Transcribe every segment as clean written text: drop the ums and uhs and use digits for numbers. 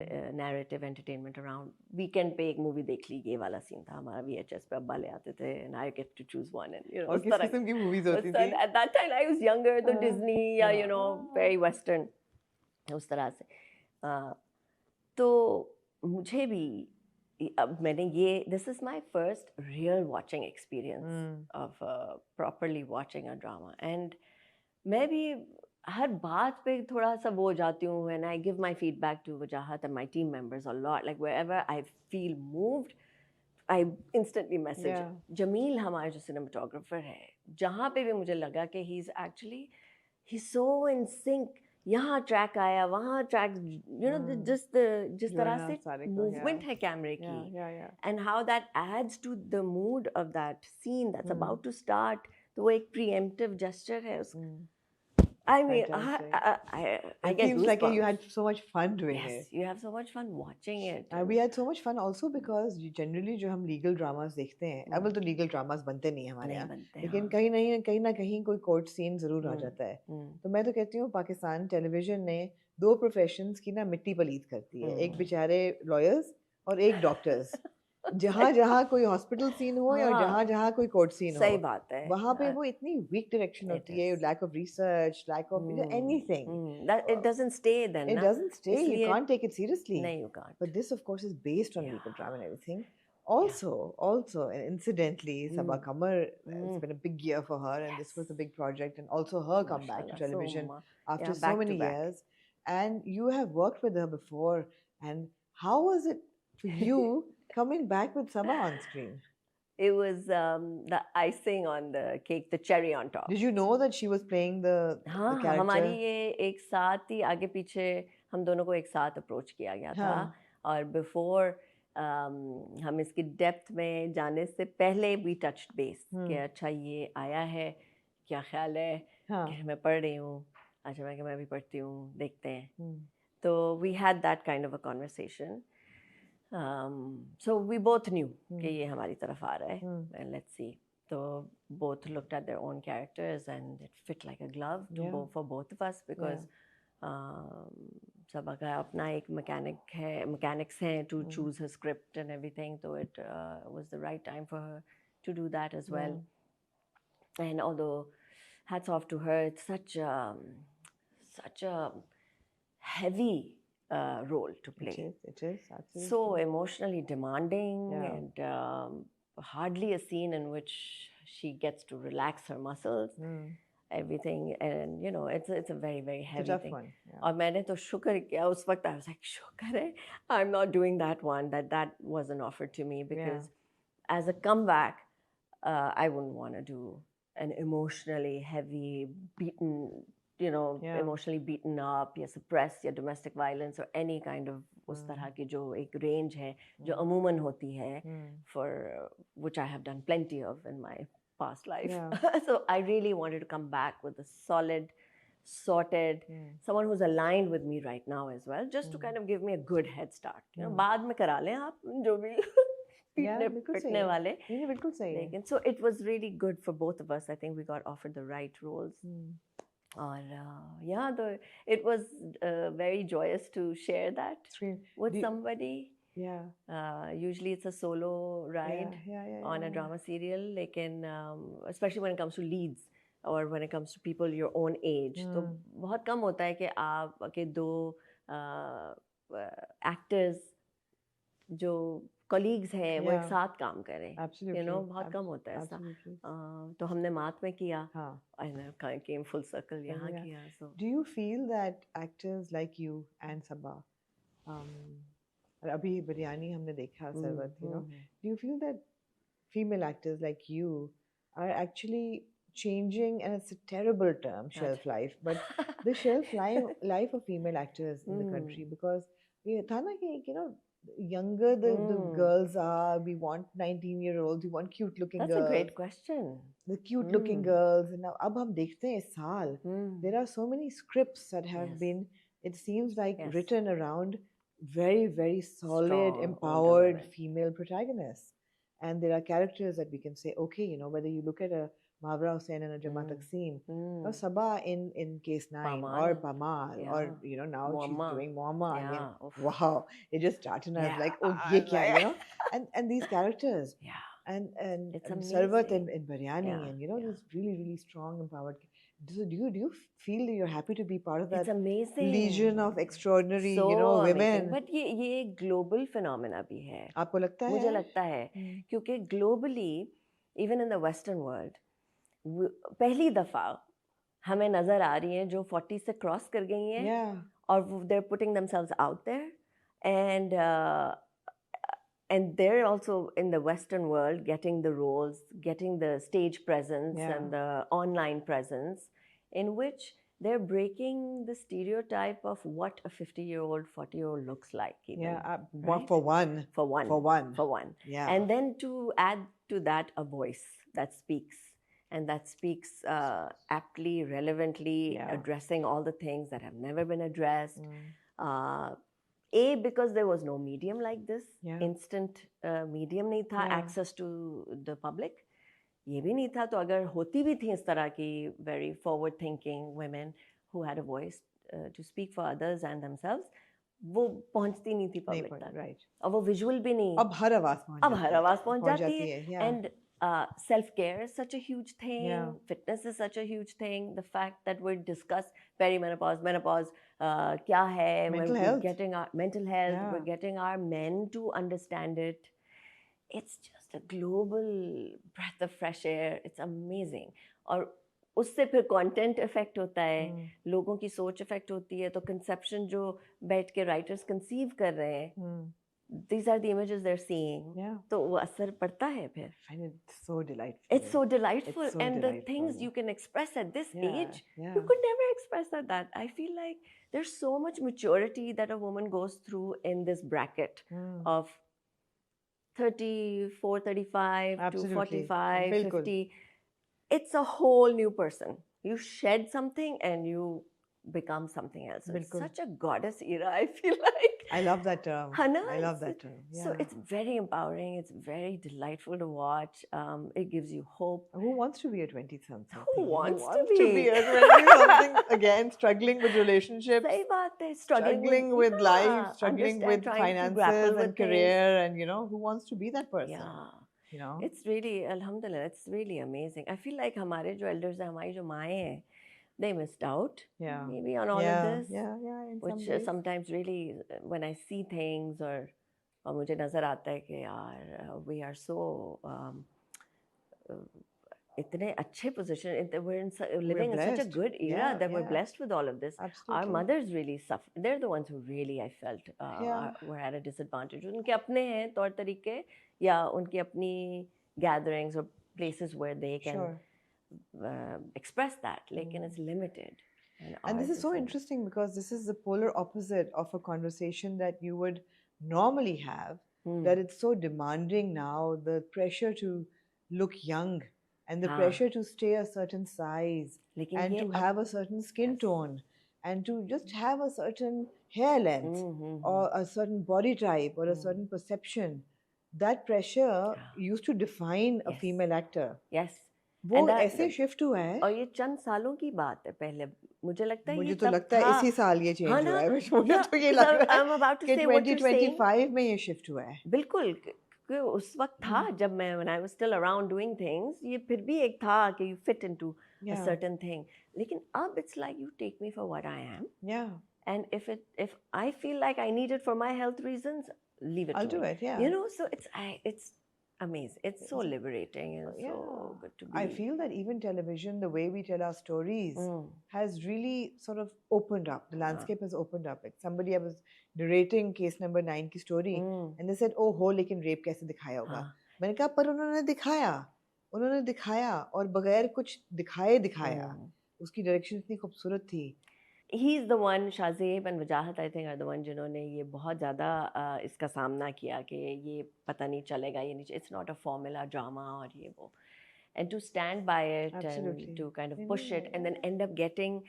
narrative entertainment around weekend पे एक movie देख ली, ये वाला scene था हमारा VHS पे, अब्बा ले आते थे and I get to choose one and you know और किस किस्म की movies होती थी? at that time I was younger तो Disney या you know very western उस तरह से तो मुझे भी अब मैंने ये this is my first real watching experience of properly watching a drama and मैं भी हर बात पे थोड़ा सा वो हो जाती हूँ and I give my feedback to Wajahat and my team members a lot like wherever I feel moved I instantly message Jameel हमारा जो cinematographer है जहाँ पे भी मुझे लगा कि he's so in sync यहाँ ट्रैक आया वहाँ ट्रैक you know जिस तरह से movement है कैमरे की and how that adds to the mood of that scene that's about to start तो वो एक preemptive gesture है I mean, I get seems like you had so much fun doing it. Yes, you have so much fun watching it. We had so much fun also because generally जो हम legal dramas देखते हैं, अब तो legal dramas बनते नहीं हमारे यहाँ, लेकिन कहीं ना कहीं कोई court scene जरूर आ जाता है. तो मैं तो कहती हूँ पाकिस्तान टेलीविजन ने दो प्रोफेशंस की ना मिट्टी पलीत करती है, एक बेचारे lawyers और एक doctors. जहाँ जहाँ कोई हॉस्पिटल सीन हो या जहाँ जहाँ कोई कोर्ट सीन हो, सही बात है, वहाँ पे वो इतनी वीक डायरेक्शन होती है, lack of research, lack of anything. That it doesn't stay then. It doesn't stay. You can't take it seriously. No, you can't. But this, of course, is based on legal drama and everything. Also, and incidentally, Sabaa Qamar, it's been a big year for her, and this was a big project, and also her comeback to television after so many years. And you have worked with her before, and how was it for you coming back with Sabaa on screen? It was the icing on the cake, the cherry on top. Did you know that she was playing the character? हमारी ये एक साथ ही आगे पीछे हम दोनों को एक साथ अप्रोच किया गया था और बिफोर हम इसकी डेप्थ में जाने से पहले we touched base कि अच्छा ये आया है, क्या ख्याल है कि मैं पढ़ रही हूँ, अच्छा मैं भी पढ़ती हूँ, देखते हैं. तो we had that kind of a conversation. So we both knew कि ये हमारी तरफ आ रहा है and let's see. So both looked at their own characters and it fit like a glove for both of us because सबा का अपना एक mechanics हैं to choose her script and everything. So it was the right time for her to do that as well. And although hats off to her, it's such a heavy role to play. It is absolutely. So emotionally demanding and hardly a scene in which she gets to relax her muscles. Everything and you know it's a very very heavy thing. One, और मैंने तो शुक्र किया उस वक्त I was like शुक्र है I'm not doing that one that wasn't offered to me because as a comeback I wouldn't want to do an emotionally heavy beaten emotionally beaten up या suppressed या domestic violence or any kind of उस तरह की जो एक range है जो अमूमन होती है for which I have done plenty of in my past life. So I really wanted to come back with a solid, sorted, someone who's aligned with me right now as well, just to kind of give me a good head start. You know, बाद में करा लें आप जो भी पिटने वाले. बिल्कुल सही है. लेकिन so it was really good for both of us. I think we got offered the right roles. Or it was very joyous to share that with somebody. Usually it's a solo ride on a drama serial, लेकिन especially when it comes to leads or when it comes to people your own age, तो बहुत कम होता है कि आप के दो actors जो colleagues हैं वो एक साथ काम करें. Absolutely. You know बहुत कम होता है ऐसा. तो हमने मात में किया and came full circle यहाँ किया. So do you feel that actors like you and Sabaa अभी बिरयानी हमने देखा Sarwat, you know, do you feel that female actors like you are actually changing, and it's a terrible term, shelf life, but the shelf life of female actors in the country, because ये था ना कि you know younger the girls are, we want 19-year-olds, we want cute looking girls. That's a great question. The cute looking girls, and now अब हम देखते हैं इस साल there are so many scripts that have been, it seems like written around very very solid, strong, empowered female protagonists, and there are characters that we can say, okay, you know, whether you look at a Mawra Hussain and Jama Takseem, or Sabah in Case 9, Pamal. or Pamal, or now she's doing Muamma. I mean, wow, it just started and I was like, oh, ye kya, and these characters, and Sarwat in Biryani, and this really, really strong, empowered. So do you feel that you're happy to be part of that It's amazing. legion of extraordinary, so women? Amazing. But ये global phenomena भी है. आपको लगता है? मुझे लगता है क्योंकि globally, even in the Western world, पहली दफा हमें नजर आ रही हैं जो 40 से क्रॉस कर गई हैं और they're putting themselves out there and they're also in the Western world getting the roles, getting the stage presence and the online presence in which they're breaking the stereotype of what a 50-year-old, 40-year-old looks like. Even, right? For one. Yeah. And then to add to that a voice that speaks. And that speaks aptly, relevantly, addressing all the things that have never been addressed. Because there was no medium like this, instant medium नहीं था, access to the public. ये भी नहीं था, तो अगर होती भी थी इस तरह की very forward thinking women who had a voice to speak for others and themselves, वो पहुंचती नहीं थी public तक. Right. और वो visual भी नहीं. अब हर आवाज पहुंच जाती है. And self-care is such a huge thing. Fitness is such a huge thing. The fact that we discuss perimenopause, menopause, kya hai, mental health. We're getting our mental health, we're getting our men to understand it. It's just a global breath of fresh air. It's amazing. और उससे फिर content effect होता है, लोगों की सोच effect होती है, तो conception जो बैठ के writers conceive कर रहे हैं, these are the images they're seeing. तो वो असर पड़ता है फिर. I find it so delightful. It's so delightful. It's so and delightful. The things you can express at this age, you could never express at that. I feel like there's so much maturity that a woman goes through in this bracket of 34, 35 Absolutely. To 45, Bilkul. 50. It's a whole new person. You shed something and you become something else. So it's such a goddess era, I feel like. I love that term. Hana? I love that term. So it's very empowering. It's very delightful to watch. It gives you hope. Who wants to be a 20-something? Who wants to be a 20-something? Again, struggling with relationships. Sahi baat hai. Struggling with life, struggling with finances and career. And, who wants to be that person? Yeah. It's really, alhamdulillah, it's really amazing. I feel like हमारे जो elders हैं, हमारी जो माएँ हैं, they missed out maybe on all of this. Which sometimes really, when I see things or मुझे नज़र आता है कि यार, we are so इतने अच्छे position, we're living in such a good era that we're blessed with all of this. Absolutely. Our mothers really suffer. They're the ones who really, I felt, were at a disadvantage. उनके अपने हैं तौर तरीके या उनकी अपनी gatherings or places where they can express that, lekin it's limited. And this is so interesting because this is the polar opposite of a conversation that you would normally have, that it's so demanding now, the pressure to look young and the pressure to stay a certain size and to have a certain skin tone and to just have a certain hair length or a certain body type or a certain perception. That pressure used to define a female actor. Yes. वो ऐसे shift हुआ है और ये चंद सालों की बात है पहले मुझे लगता है मुझे तो लगता है इसी साल ये चेंज हुआ है मुझे तो ये लग रहा है कि 2025 में ये शिफ्ट हुआ है बिल्कुल कि उस वक्त था जब मैं when I was still around doing things ये फिर भी एक था कि you fit into a certain thing लेकिन अब it's like you take me for what I am and if I feel like I need it for my health reasons leave it I'll to do me. it So it's amazing. It's so liberating and so good to be. I feel that even television, the way we tell our stories, has really sort of opened up. The landscape has opened up. Like somebody, I was narrating case number 9 की story, and they said, "Oh, हो लेकिन rape कैसे दिखाया होगा?" मैंने कहा पर उन्होंने दिखाया और बगैर कुछ दिखाया. उसकी डायरेक्शन इतनी खूबसूरत थी. He's the one, Shahzeb and Wajahat, I think, are the one जिन्होंने ये बहुत ज़्यादा इसका सामना किया कि ये पता नहीं चलेगा ये नहीं. It's not a formula drama और ये वो. And to stand by it and to kind of push it and then end up getting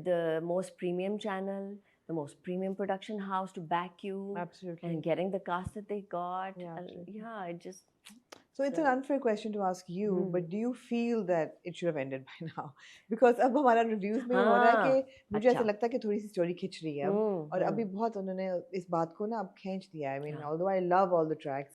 the most premium channel, the most premium production house to back you. Absolutely. And getting the cast that they got. It just So it's an unfair question to ask you, but Hmm. do you feel that it should have ended by now? Because अब हमारा reviews में हो रहा है हाँ, कि मुझे ऐसा अच्छा। लगता है कि थोड़ी सी स्टोरी खिंच रही है अब, और अभी बहुत उन्होंने इस बात को ना अब खींच दिया है. I mean, हाँ। although I love all the tracks,